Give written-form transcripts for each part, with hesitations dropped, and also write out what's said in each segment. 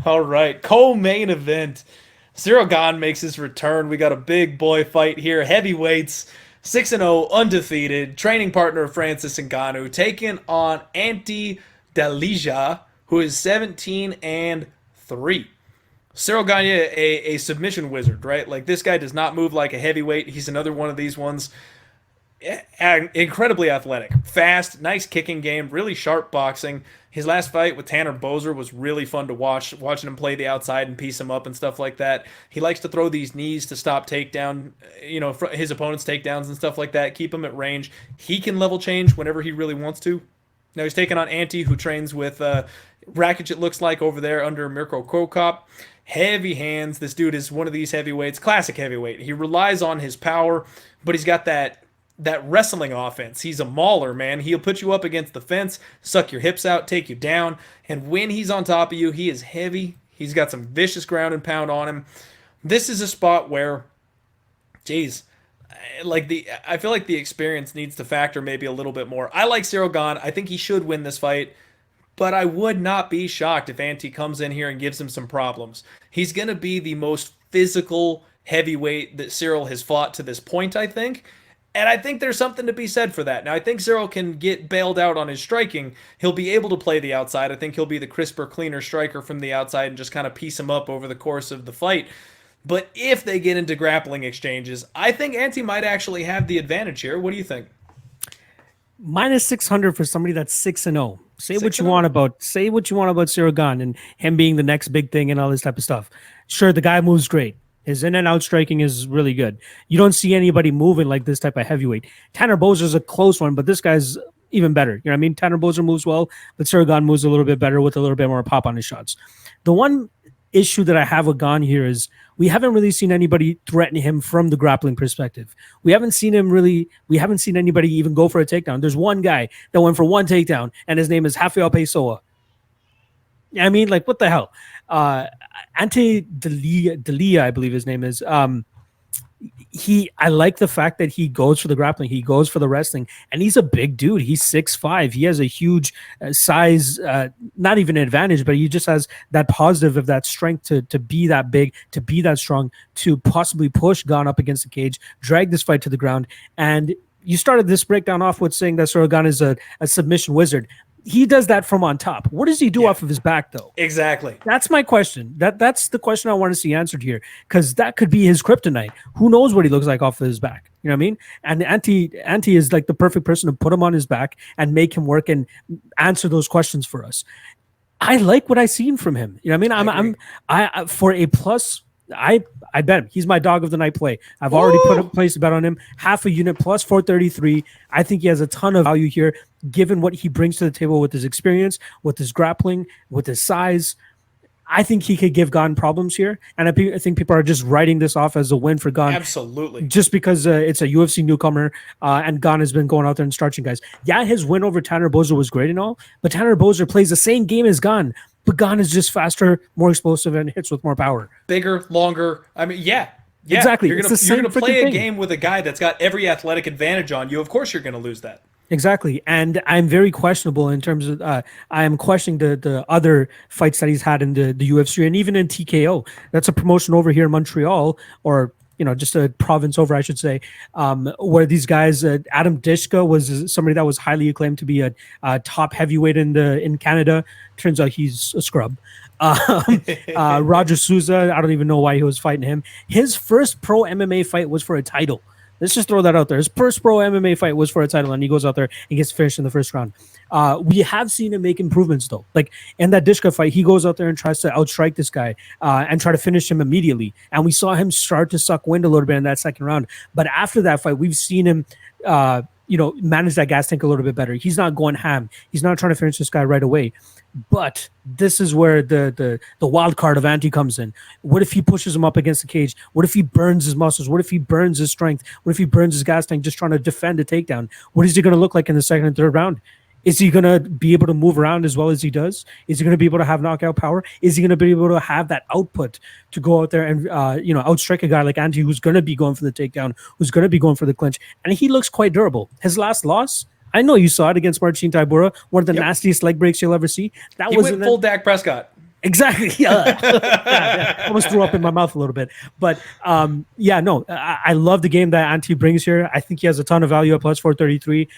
All right, co-main event. Ciryl Gane makes his return. We got a big boy fight here. Heavyweights, 6-0, undefeated. Training partner of Francis Ngannou taking on Ante Delija, who is 17-3. Ciryl Gane, a submission wizard, right? Like, this guy does not move like a heavyweight. He's another one of these ones. Incredibly athletic, fast, nice kicking game, really sharp boxing. His last fight with Tanner Boser was really fun to watch, watching him play the outside and piece him up and stuff like that. He likes to throw these knees to stop takedown, his opponent's takedowns and stuff like that, keep him at range. He can level change whenever he really wants to. Now he's taking on Ante, who trains with Rakic, it looks like, over there under Mirko Krokop. Heavy hands. This dude is one of these heavyweights, classic heavyweight. He relies on his power, but he's got that wrestling offense. He's a mauler, man. He'll put you up against the fence, suck your hips out, take you down. And when he's on top of you, he is heavy. He's got some vicious ground and pound on him. This is a spot where, geez, I feel like the experience needs to factor maybe a little bit more. I like Ciryl Gane. I think he should win this fight, but I would not be shocked if Ante comes in here and gives him some problems. He's going to be the most physical heavyweight that Ciryl has fought to this point, I think. And I think there's something to be said for that. Now, I think Ciryl can get bailed out on his striking. He'll be able to play the outside. I think he'll be the crisper, cleaner striker from the outside and just kind of piece him up over the course of the fight. But if they get into grappling exchanges, I think Ante might actually have the advantage here. What do you think? Minus 600 for somebody that's 6-0. Say what you 6-0? want about Ciryl Gane and him being the next big thing and all this type of stuff. Sure, the guy moves great. His in and out striking is really good. You don't see anybody moving like this type of heavyweight. Tanner Bozer's a close one, but this guy's even better. You know what I mean? Tanner Bozer moves well, but Ciryl Gane moves a little bit better with a little bit more pop on his shots. The one issue that I have with Gane here is we haven't really seen anybody threaten him from the grappling perspective. We haven't seen anybody even go for a takedown. There's one guy that went for one takedown, and his name is Rafael Pessoa. I mean, like, what the hell? Ante Delija, I believe his name is. I like the fact that he goes for the grappling, he goes for the wrestling, and he's a big dude. He's 6'5". He has a huge size, not even an advantage, but he just has that positive of that strength to be that big, to be that strong, to possibly push Gane up against the cage, drag this fight to the ground. And you started this breakdown off with saying that Ciryl Gane is a submission wizard. He does that from on top. What does he do off of his back, though? Exactly. That's my question. That's the question I want to see answered here, because that could be his kryptonite. Who knows what he looks like off of his back? You know what I mean? And Ante is like the perfect person to put him on his back and make him work and answer those questions for us. I like what I've seen from him. You know what I mean? I for a plus. I bet him. He's my dog of the night play. I've already placed a bet on him. Half a unit plus 433. I think he has a ton of value here, given what he brings to the table with his experience, with his grappling, with his size. I think he could give Gane problems here, and I think people are just writing this off as a win for Gane. Absolutely. Just because it's a UFC newcomer, and Gane has been going out there and starching guys. Yeah, his win over Tanner Bozer was great and all, but Tanner Bozer plays the same game as Gane. But Gane is just faster, more explosive, and hits with more power. Bigger, longer. I mean, yeah. Exactly. You're gonna play a game with a guy that's got every athletic advantage on you. Of course, you're gonna lose that. Exactly. And I'm very questionable in terms of I am questioning the other fights that he's had in the UFC and even in TKO. That's a promotion over here in Montreal, or just a province over, I should say, where these guys, Adam Dishka was somebody that was highly acclaimed to be a top heavyweight in Canada. Turns out he's a scrub. Roger Souza, I don't even know why he was fighting him. His first pro MMA fight was for a title. Let's just throw that out there. His first pro MMA fight was for a title, and he goes out there and gets finished in the first round. We have seen him make improvements, though. Like in that Dishka fight, he goes out there and tries to outstrike this guy and try to finish him immediately. And we saw him start to suck wind a little bit in that second round. But after that fight, we've seen him manage that gas tank a little bit better. He's not going ham. He's not trying to finish this guy right away. But this is where the wild card of Ante comes in. What if he pushes him up against the cage? What if he burns his muscles? What if he burns his strength? What if he burns his gas tank just trying to defend a takedown? What is he going to look like in the second and third round? Is he going to be able to move around as well as he does? Is he going to be able to have knockout power? Is he going to be able to have that output to go out there and outstrike a guy like Ante, who's going to be going for the takedown, who's going to be going for the clinch? And he looks quite durable. His last loss, I know you saw it against Marcin Tybura, one of the nastiest leg breaks you'll ever see. He went full Dak Prescott. Exactly. Yeah. Almost threw up in my mouth a little bit. But yeah, no, I love the game that Ante brings here. I think he has a ton of value at plus 433.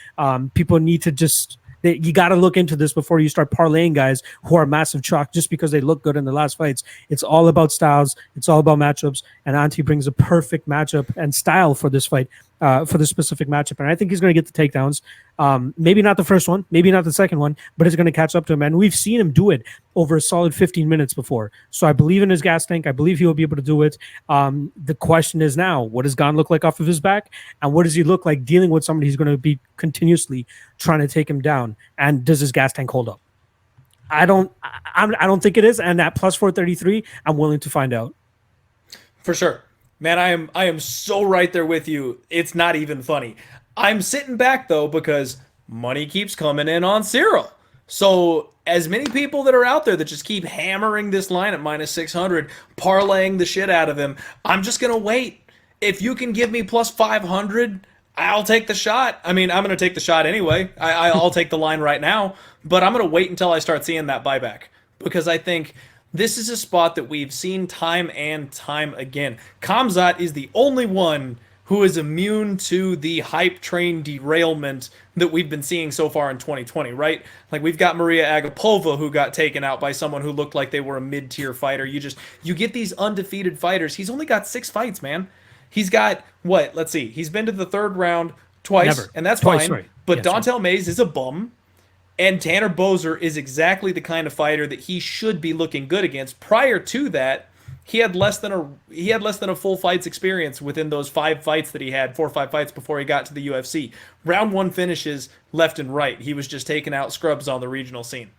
People need to just you got to look into this before you start parlaying guys who are massive chalk just because they look good in the last fights. It's all about styles. It's all about matchups. And Ante brings a perfect matchup and style for this fight, for this specific matchup. And I think he's going to get the takedowns. Maybe not the first one, maybe not the second one, but it's going to catch up to him. And we've seen him do it over a solid 15 minutes before. So I believe in his gas tank. I believe he will be able to do it. The question is now, what does Gane look like off of his back? And what does he look like dealing with somebody who's going to be continuously trying to take him down? And does his gas tank hold up? I don't think it is. And at plus 433, I'm willing to find out. For sure. Man, I am so right there with you. It's not even funny. I'm sitting back though because money keeps coming in on Ciryl. So as many people that are out there that just keep hammering this line at minus 600, parlaying the shit out of him, I'm just going to wait. If you can give me plus 500, I'll take the shot. I mean, I'm going to take the shot anyway. I'll take the line right now, but I'm going to wait until I start seeing that buyback because I think this is a spot that we've seen time and time again. Khamzat is the only one who is immune to the hype train derailment that we've been seeing so far in 2020, right? Like we've got Maria Agapova who got taken out by someone who looked like they were a mid-tier fighter. You get these undefeated fighters. He's only got 6 fights, man. He's got what? Let's see. He's been to the third round twice, Never. And that's Twice, fine. right. But Yes, Dontel Mays is a bum. And Tanner Boser is exactly the kind of fighter that he should be looking good against. Prior to that, he had less than a full fights experience within those 5 fights that he had, 4 or 5 fights before he got to the UFC. Round 1 finishes left and right. He was just taking out scrubs on the regional scene.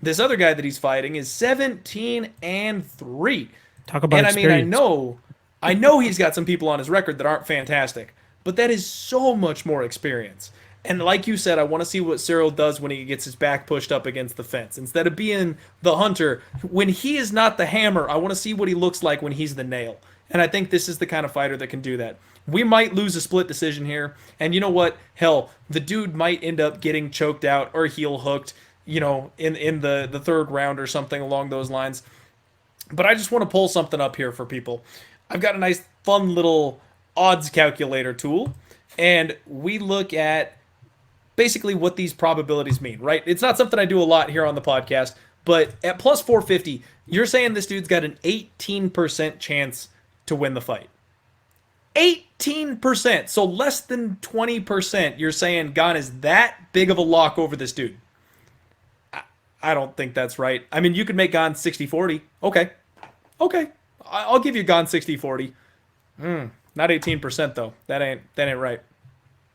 This other guy that he's fighting is 17-3. Talk about experience. I mean, I know he's got some people on his record that aren't fantastic, but that is so much more experience. And like you said, I want to see what Ciryl does when he gets his back pushed up against the fence. Instead of being the hunter, when he is not the hammer, I want to see what he looks like when he's the nail. And I think this is the kind of fighter that can do that. We might lose a split decision here. And you know what? Hell, the dude might end up getting choked out or heel hooked, in the third round or something along those lines. But I just want to pull something up here for people. I've got a nice, fun little odds calculator tool. And we look at basically what these probabilities mean, right? It's not something I do a lot here on the podcast, but at plus 450, you're saying this dude's got an 18% chance to win the fight. 18%. So less than 20%. You're saying Gane is that big of a lock over this dude. I don't think that's right. I mean, you could make Gane 60-40. Okay. I'll give you Gane 60-40. Not 18% though. That ain't right.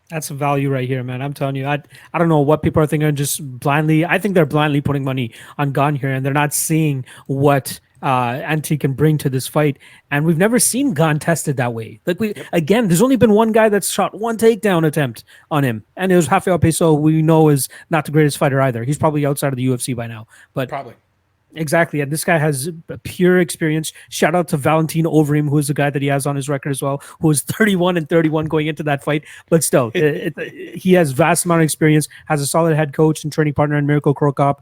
That's a value right here, man. I'm telling you, I don't know what people are thinking. Just blindly, I think they're blindly putting money on Gane here, and they're not seeing what Ante can bring to this fight. And we've never seen Gane tested that way. Again, there's only been one guy that's shot one takedown attempt on him, and it was Rafael Peso, we know is not the greatest fighter either. He's probably outside of the UFC by now, but probably. Exactly. And this guy has a pure experience. Shout out to Valentin Overeem, who is the guy that he has on his record as well, who was 31-31 going into that fight. But still, he has vast amount of experience, has a solid head coach and training partner in Mirko Krokop.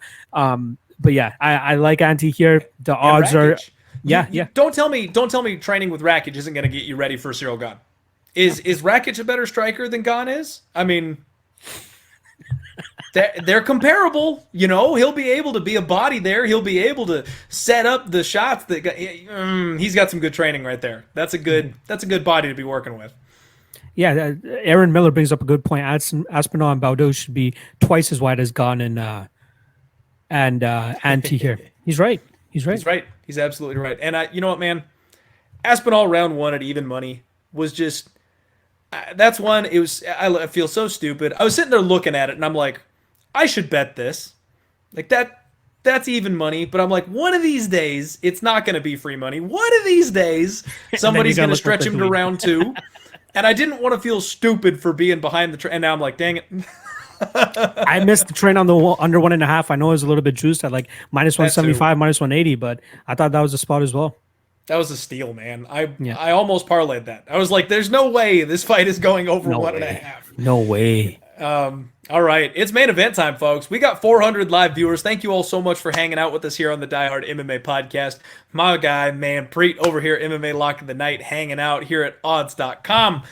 But yeah, I like Ante here. The odds are... Yeah. Don't tell me training with Rakic isn't going to get you ready for Ciryl Gane. Is Rakic a better striker than Gane is? I mean... They're comparable, He'll be able to be a body there. He'll be able to set up the shots. He's got some good training right there. That's a good body to be working with. Yeah, Aaron Miller brings up a good point. Aspinall and Baudot should be twice as wide as Gane and Ante here. He's right. He's absolutely right. And you know what, man? Aspinall round 1 at even money was just. That's one. It was. I feel so stupid. I was sitting there looking at it, and I'm like, I should bet this. Like that. That's even money. But I'm like, one of these days, it's not going to be free money. One of these days, somebody's going to stretch him to round 2. And I didn't want to feel stupid for being behind the train. And now I'm like, dang it. I missed the train on the under 1.5. I know it was a little bit juiced at like minus 175, minus 180, but I thought that was a spot as well. That was a steal, man. I almost parlayed that. I was like, there's no way this fight is going over 1.5. No way. All right, it's main event time, folks. We got 400 live viewers. Thank you all so much for hanging out with us here on the Die Hard MMA podcast. My guy, man, Preet over here, MMA Lock of the Night, hanging out here at odds.com.